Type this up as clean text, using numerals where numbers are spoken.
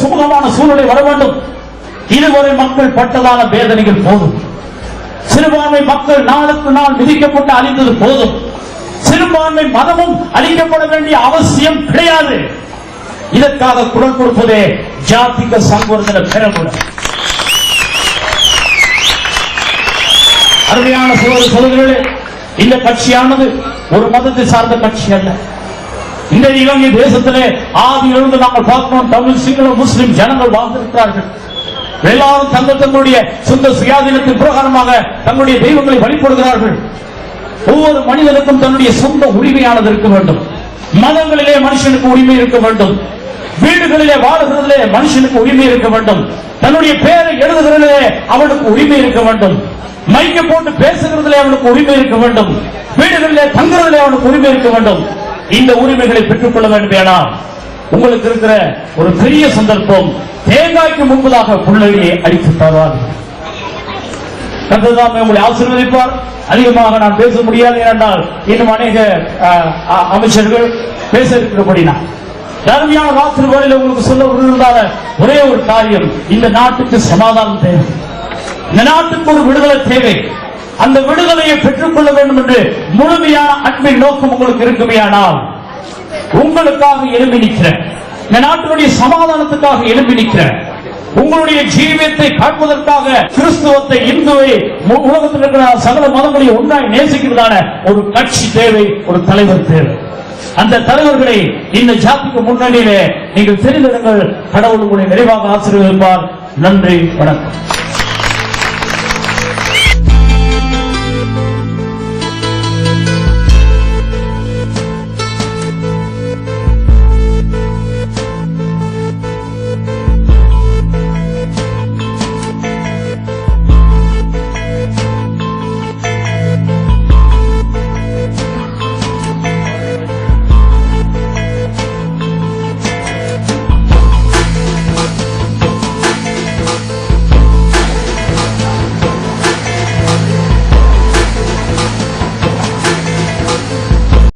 சுமூகமான சூழ்நிலை வர வேண்டும். இதுவரை மக்கள் பட்டதான வேதனைகள் போதும். சிறுபான்மை மக்கள் நாளுக்கு நாள் விதிக்கப்பட்டு அழிந்தது போதும். சிறுபான்மை மதமும் அழிக்கப்பட வேண்டிய அவசியம் கிடையாது. இதற்காக குரல் கொடுப்பதே ஜாதிக சங்கோர்தன பெறமுடன். அருமையான சகோதரர்களே, இந்த கட்சியானது ஒரு மதத்தை சார்ந்த கட்சி அல்ல. இந்த இலங்கை தேசத்திலே ஆதியிலிருந்து நாங்கள் பார்க்கிறோம், தமிழ் சிங்கள முஸ்லிம் ஜனங்கள் வாழ்ந்திருக்கிறார்கள். எல்லாரும் தங்களுடைய சொந்த சுயாதீனத்தின் பிரகாரமாக தங்களுடைய தெய்வங்களை வழிபடுகிறார்கள். ஒவ்வொரு மனிதனுக்கும் தன்னுடைய சொந்த உரிமையானது இருக்க வேண்டும். மதங்களிலே மனுஷனுக்கு உரிமை இருக்க வேண்டும். வீடுகளிலே வாழுகிறதிலே மனுஷனுக்கு உரிமை இருக்க வேண்டும். தன்னுடைய பெயரை எழுதுகிறதிலே அவனுக்கு உரிமை இருக்க வேண்டும். மைக்க போட்டு பேசுகிறதிலே அவனுக்கு உரிமை இருக்க வேண்டும். வீடுகளிலே தங்குறதிலே அவனுக்கு உரிமை இருக்க வேண்டும். இந்த உரிமைகளை பெற்றுக் கொள்ள வேண்டுமேனா உங்களுக்கு இருக்கிற ஒரு பெரிய சந்தர்ப்பம், தேங்காய்க்கு முன்பதாக புள்ளையை அடித்து தருவார். கர்த்தர் உங்களை ஆசீர்வதிப்பார். அதிகமாக நான் பேச முடியாது, ஏனென்றால் இன்னும் அநேக அமைச்சர்கள் பேச இருக்கிறபடினா தர்மியான வாசல்களில் உங்களுக்கு சொல்ல விருந்தாத ஒரே ஒரு காரியம், இந்த நாட்டுக்கு சமாதானம் தேவை, இந்த நாட்டுக்கு ஒரு விடுதலை தேவை. அந்த விடுதலையை பெற்றுக் கொள்ள வேண்டும் என்று முழுமையான அன்பின் நோக்கம் உங்களுக்கு இருக்குமையானால் உங்களுக்காக எழும்பி நிற்கிற, இந்த நாட்டினுடைய சமாதானத்துக்காக எழும்பி நிற்கிற, உங்களுடைய ஜீவியத்தை காப்பதற்காக கிறிஸ்துவத்தை, இந்துவை, உலகத்தில் இருக்கிற சகல மதங்களை ஒன்றாய் நேசிக்கிறதான ஒரு கட்சி தேவை, ஒரு தலைவர் தேவை. அந்த தலைவர்களை இந்த ஜாதிக்கு முன்னணியிலே நீங்கள் தெரிந்திருங்கள். கடவுள் உங்களை நிறைவாக ஆசீர்வதிப்பார். நன்றி, வணக்கம்.